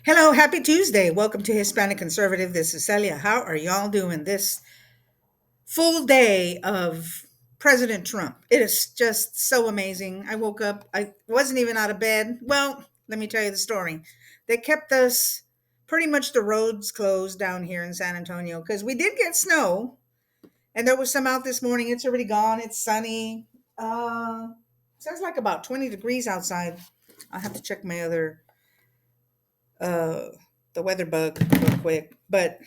Hello, happy Tuesday. Welcome to Hispanic Conservative. This is Celia. How are y'all doing this full day of President Trump? It is just so amazing. I woke up, I wasn't even out of bed. Well, let me tell you the story. They kept us pretty much the roads closed down here in San Antonio because we did get snow and there was some out this morning. It's already gone. It's sunny. It says like about 20 degrees outside. I'll have to check my other uh the weather bug real quick. But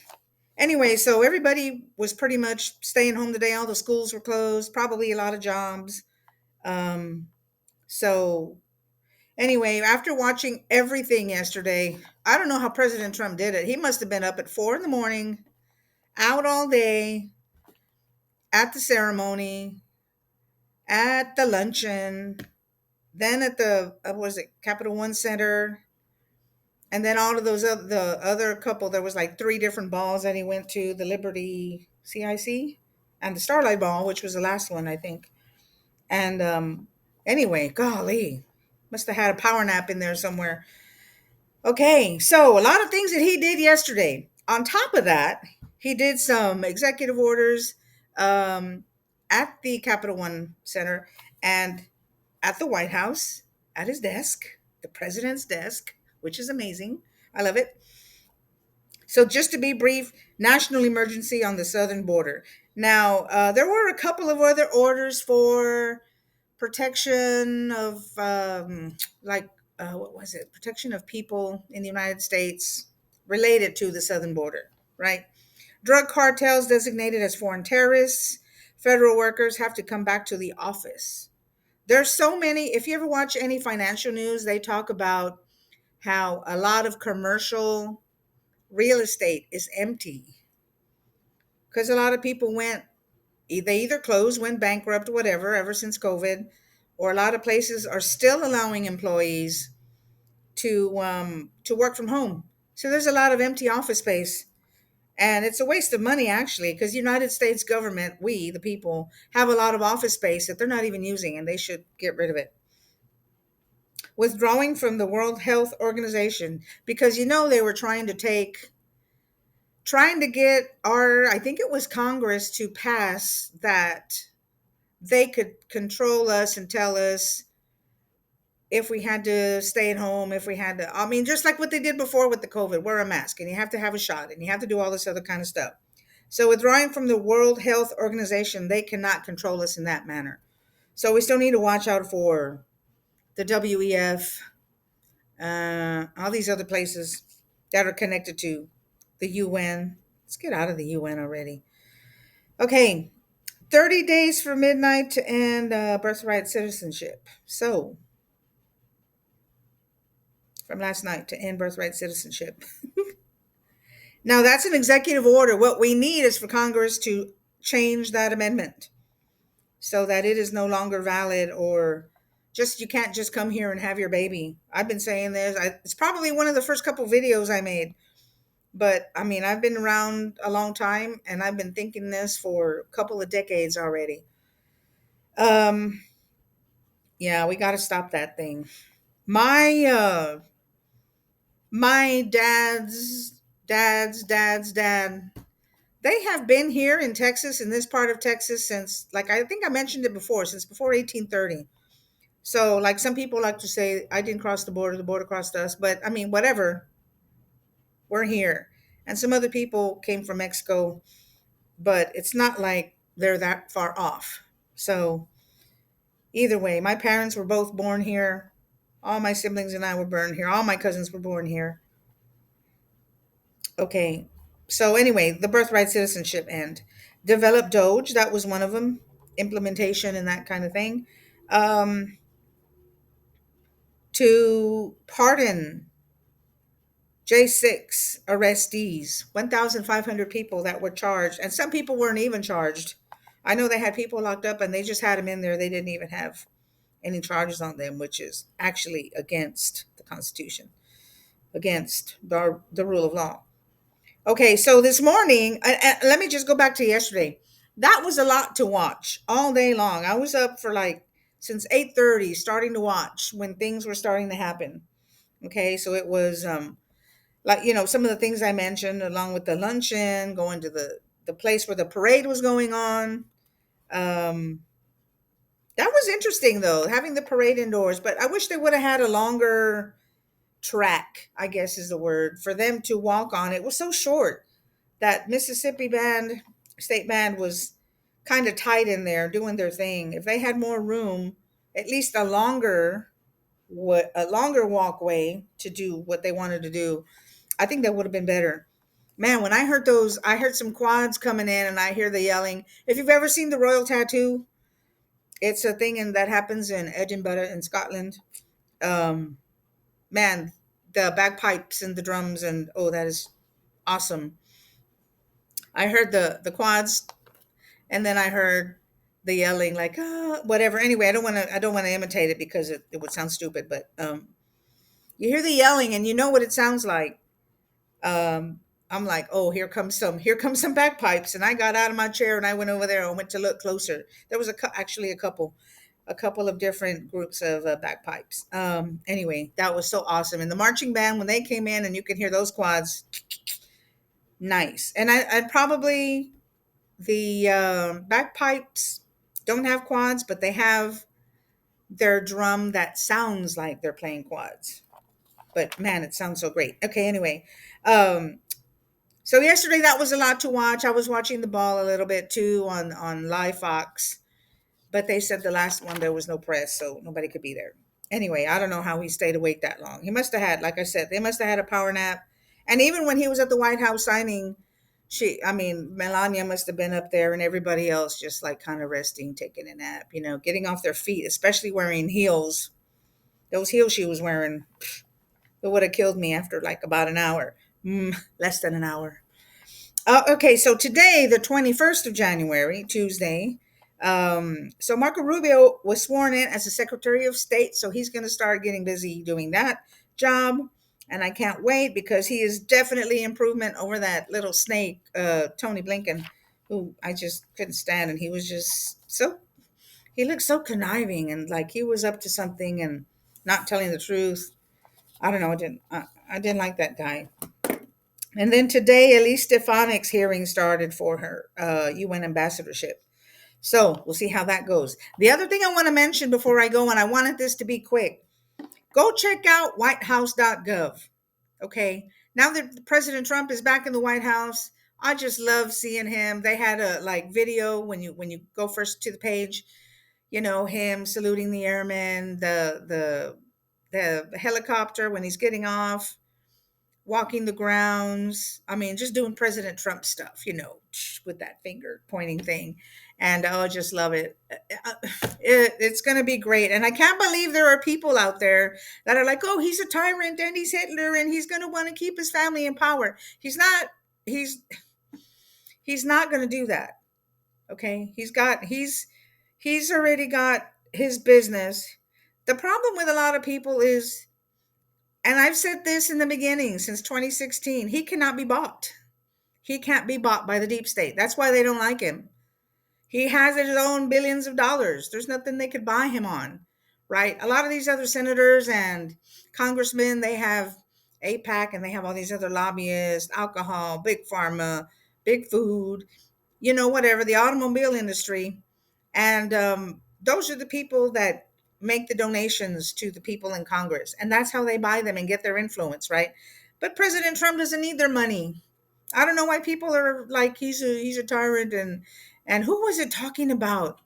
anyway, so everybody was pretty much staying home today. All the schools were closed, probably a lot of jobs. Um, so anyway, after watching everything yesterday, I don't know how President Trump did it. He must have been up at 4 in the morning, out all day, at the ceremony, at the luncheon, then at the what was it, Capital One Center, and then all of those other, the other couple. There was like three different balls that he went to: the Liberty CIC and the Starlight Ball, which was the last one, I think. And anyway, golly, must have had a power nap in there somewhere. Okay, so a lot of things that he did yesterday. On top of that, he did some executive orders um, at the Capital One Center and at the White House, at his desk, the president's desk, which is amazing. I love it. So, just to be brief, national emergency on the southern border. Now, there were a couple of other orders for protection of, what was it? Protection of people in the United States related to the southern border, right? Drug cartels designated as foreign terrorists. Federal workers have to come back to the office. There's so many. If you ever watch any financial news, they talk about how a lot of commercial real estate is empty because a lot of people they either closed, went bankrupt, whatever, ever since COVID, or a lot of places are still allowing employees to work from home. So there's a lot of empty office space, and it's a waste of money actually, because the United States government, we the people, have a lot of office space that they're not even using, and they should get rid of it. Withdrawing from the World Health Organization because they were trying to get our, I think it was Congress, to pass that they could control us and tell us if we had to stay at home, if we had to, I mean, just like what they did before with the COVID, wear a mask and you have to have a shot and you have to do all this other kind of stuff. So withdrawing from the World Health Organization, they cannot control us in that manner. So we still need to watch out for the WEF, all these other places that are connected to the UN. Let's get out of the UN already. Okay, 30 days for midnight to end birthright citizenship. So, from last night to end birthright citizenship. Now, that's an executive order. What we need is for Congress to change that amendment so that it is no longer valid, or just you can't just come here and have your baby. I've been saying this. It's probably one of the first couple videos I made. But I mean, I've been around a long time and I've been thinking this for a couple of decades already. Um, yeah, we got to stop that thing. My my dad's dad, they have been here in Texas, in this part of Texas, since, like, I think I mentioned it before, since before 1830. So, like, some people like to say, I didn't cross the border crossed us. But I mean, whatever, we're here. And some other people came from Mexico, but it's not like they're that far off. So, either way, my parents were both born here. All my siblings and I were born here. All my cousins were born here. Okay. So anyway, the birthright citizenship and develop Doge, that was one of them, implementation and that kind of thing. Um, to pardon J6 arrestees, 1,500 people that were charged, and some people weren't even charged. I know they had people locked up and they just had them in there. They didn't even have any charges on them, which is actually against the Constitution, against the rule of law. Okay, so this morning, let me just go back to yesterday. That was a lot to watch all day long. I was up for like since 8:30, starting to watch when things were starting to happen. Okay, so it was like some of the things I mentioned, along with the luncheon, going to the place where the parade was going on. Um, that was interesting though, having the parade indoors. But I wish they would have had a longer track, I guess is the word, for them to walk on. It was so short. That Mississippi band, state band, was kind of tight in there doing their thing. If they had more room, at least a longer walkway to do what they wanted to do, I think that would have been better. Man, when I heard those, I heard some quads coming in, and I hear the yelling. If you've ever seen the Royal Tattoo, it's a thing that happens in Edinburgh in Scotland. Um, Man, the bagpipes and the drums, and oh, that is awesome. I heard the quads, and then I heard the yelling, like whatever. Anyway, I don't want to imitate it because it would sound stupid. But you hear the yelling, and you know what it sounds like. I'm like, oh, here comes some bagpipes, and I got out of my chair and I went over there and went to look closer. There was actually a couple of different groups of bagpipes. Anyway, that was so awesome, and the marching band when they came in, and you could hear those quads, nice. And I'd probably the bagpipes don't have quads, but they have their drum that sounds like they're playing quads. But man, it sounds so great. Okay, anyway. So yesterday that was a lot to watch. I was watching the ball a little bit too on Live Fox, but they said the last one there was no press, so nobody could be there. Anyway, I don't know how he stayed awake that long. He must have had, like I said, they must have had a power nap. And even when he was at the White House signing, Melania must have been up there, and everybody else just like kind of resting, taking a nap, getting off their feet, especially wearing heels. Those heels she was wearing, it would have killed me after like about an hour, less than an hour. Okay, so today, the 21st of January, Tuesday, so Marco Rubio was sworn in as the Secretary of State, so he's going to start getting busy doing that job. And I can't wait because he is definitely improvement over that little snake, Tony Blinken, who I just couldn't stand. And he was just he looked so conniving and like he was up to something and not telling the truth. I don't know. I didn't like that guy. And then today, Elise Stefanik's hearing started for her UN ambassadorship. So we'll see how that goes. The other thing I want to mention before I go, and I wanted this to be quick, go check out whitehouse.gov. Okay. Now that President Trump is back in the White House, I just love seeing him. They had a like video when you go first to the page, him saluting the airmen, the helicopter when he's getting off, walking the grounds. I mean, just doing President Trump stuff, with that finger pointing thing. And I just love it. It's going to be great. And I can't believe there are people out there that are like, oh, he's a tyrant and he's Hitler and he's going to want to keep his family in power. He's not, he's not going to do that. Okay. He's already got his business. The problem with a lot of people is, and I've said this in the beginning since 2016, he cannot be bought. He can't be bought by the deep state. That's why they don't like him. He has his own billions of dollars. There's nothing they could buy him on, right? A lot of these other senators and congressmen, they have APAC and they have all these other lobbyists, alcohol, big pharma, big food, whatever, the automobile industry. And those are the people that make the donations to the people in Congress. And that's how they buy them and get their influence, right? But President Trump doesn't need their money. I don't know why people are like he's a tyrant and who was it talking about?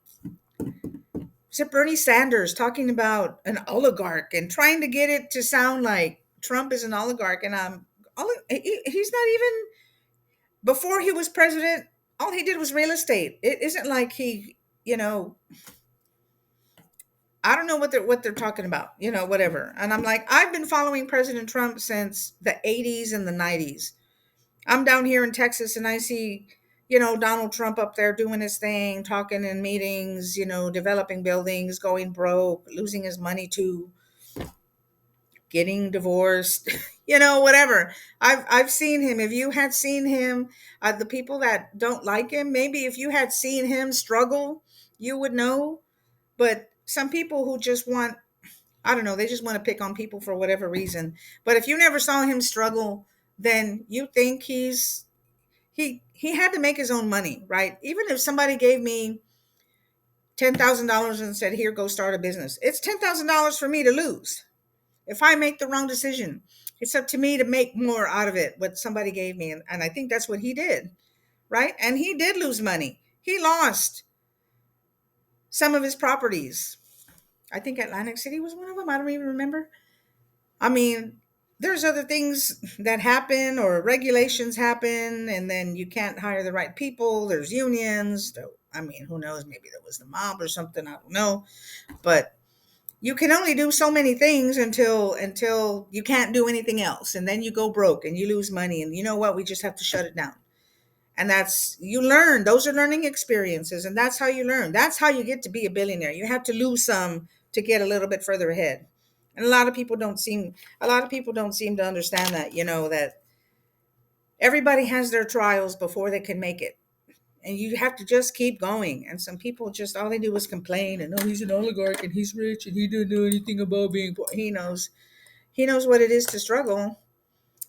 Was it Bernie Sanders talking about an oligarch and trying to get it to sound like Trump is an oligarch? And he's not even, before he was president, all he did was real estate. It isn't like he, I don't know what they're talking about, whatever. And I'm like, I've been following President Trump since the 80s and the 90s. I'm down here in Texas and I see, Donald Trump up there doing his thing, talking in meetings, developing buildings, going broke, losing his money to getting divorced, whatever. I've seen him. If you had seen him, the people that don't like him, maybe if you had seen him struggle, you would know. But some people who just want, I don't know, they just want to pick on people for whatever reason. But if you never saw him struggle, then you think he had to make his own money, right? Even if somebody gave me $10,000 and said, "Here, go start a business," it's $10,000 for me to lose if I make the wrong decision. It's up to me to make more out of it, what somebody gave me. And I think that's what he did, right? And he did lose money. He lost some of his properties. I think Atlantic City was one of them. I don't even remember. I mean, there's other things that happen or regulations happen, and then you can't hire the right people. There's unions. I mean, who knows? Maybe there was the mob or something. I don't know. But you can only do so many things until you can't do anything else, and then you go broke and you lose money. And you know what? We just have to shut it down. And that's, you learn. Those are learning experiences, and that's how you learn. That's how you get to be a billionaire. You have to lose some to get a little bit further ahead. And a lot of people don't seem to understand that, that everybody has their trials before they can make it. And you have to just keep going. And some people just, all they do is complain and, oh, he's an oligarch and he's rich and he didn't know anything about being poor. He knows what it is to struggle.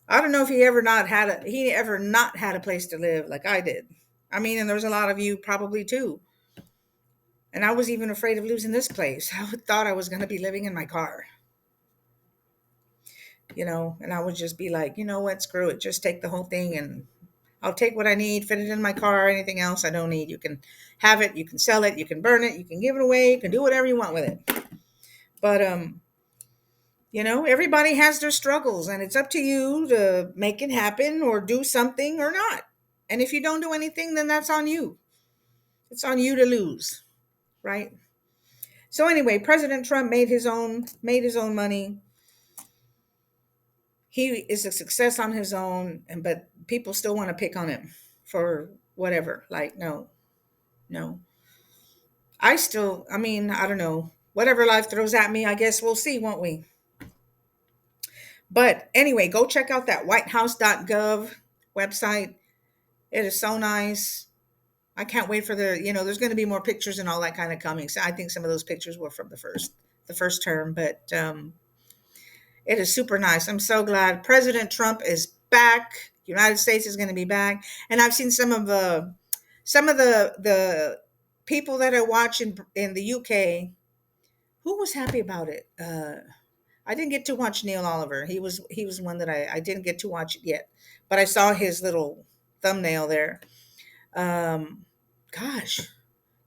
I don't know if he ever not had a place to live like I did. I mean, and there's a lot of you probably too. And I was even afraid of losing this place. I thought I was going to be living in my car, and I would just be like, you know what, screw it. Just take the whole thing, and I'll take what I need, fit it in my car. Anything else I don't need, you can have it, you can sell it, you can burn it, you can give it away, you can do whatever you want with it. But everybody has their struggles, and it's up to you to make it happen or do something or not. And if you don't do anything, then that's on you. It's on you to lose, right? So anyway, President Trump made his own money. He is a success on his own, but people still want to pick on him for whatever. Like, no, no. I mean, I don't know. Whatever life throws at me, I guess we'll see, won't we? But anyway, go check out that whitehouse.gov website. It is so nice. I can't wait for there's going to be more pictures and all that kind of coming. So I think some of those pictures were from the first term, but it is super nice. I'm so glad President Trump is back. United States is going to be back. And I've seen some of the people that I watch in the UK who was happy about it. I didn't get to watch Neil Oliver. He was one that I didn't get to watch it yet, but I saw his little thumbnail there. Um, Gosh,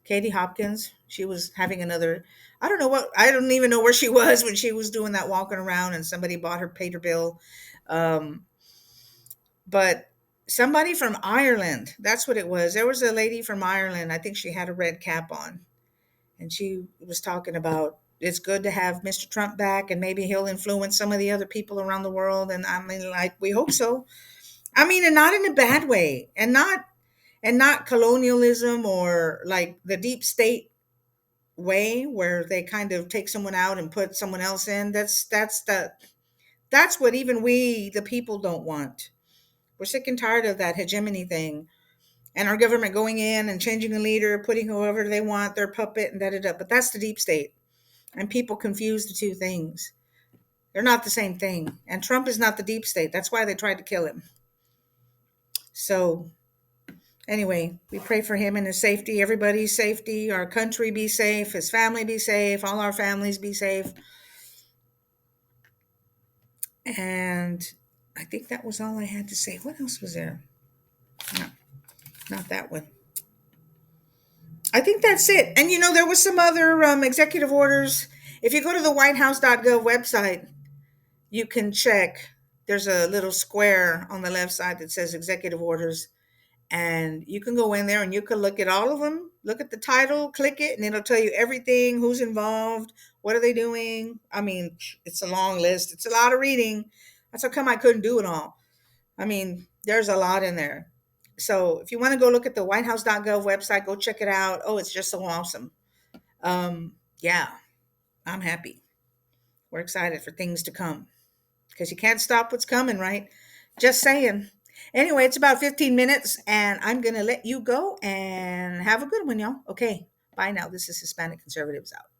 Katie Hopkins. She was having another. I don't know what. I don't even know where she was when she was doing that walking around, and somebody paid her bill. Um, but somebody from Ireland. That's what it was. There was a lady from Ireland. I think she had a red cap on, and she was talking about it's good to have Mr. Trump back, and maybe he'll influence some of the other people around the world. And I mean, like, we hope so. I mean, and not in a bad way, and not colonialism or like the deep state way where they kind of take someone out and put someone else in. That's what even we the people don't want. We're sick and tired of that hegemony thing, and our government going in and changing the leader, putting whoever they want their puppet and da da da. But that's the deep state, and people confuse the two things. They're not the same thing, and Trump is not the deep state. That's why they tried to kill him. So anyway, we pray for him and his safety, everybody's safety, our country be safe, his family be safe, all our families be safe. And I think that was all I had to say. What else was there? No, not that one. I think that's it. And there was some other executive orders. If you go to the whitehouse.gov website, you can check. There's a little square on the left side that says executive orders. And you can go in there and you can look at all of them, look at the title, click it, and it'll tell you everything, who's involved, what are they doing. I mean, it's a long list. It's a lot of reading. That's how come I couldn't do it all. I mean, there's a lot in there. So if you want to go look at the whitehouse.gov website, go check it out. Oh, it's just so awesome. Yeah, I'm happy. We're excited for things to come because you can't stop what's coming, right? Just saying. Anyway, it's about 15 minutes and I'm going to let you go and have a good one, y'all. Okay. Bye now. This is Hispanic Conservatives out.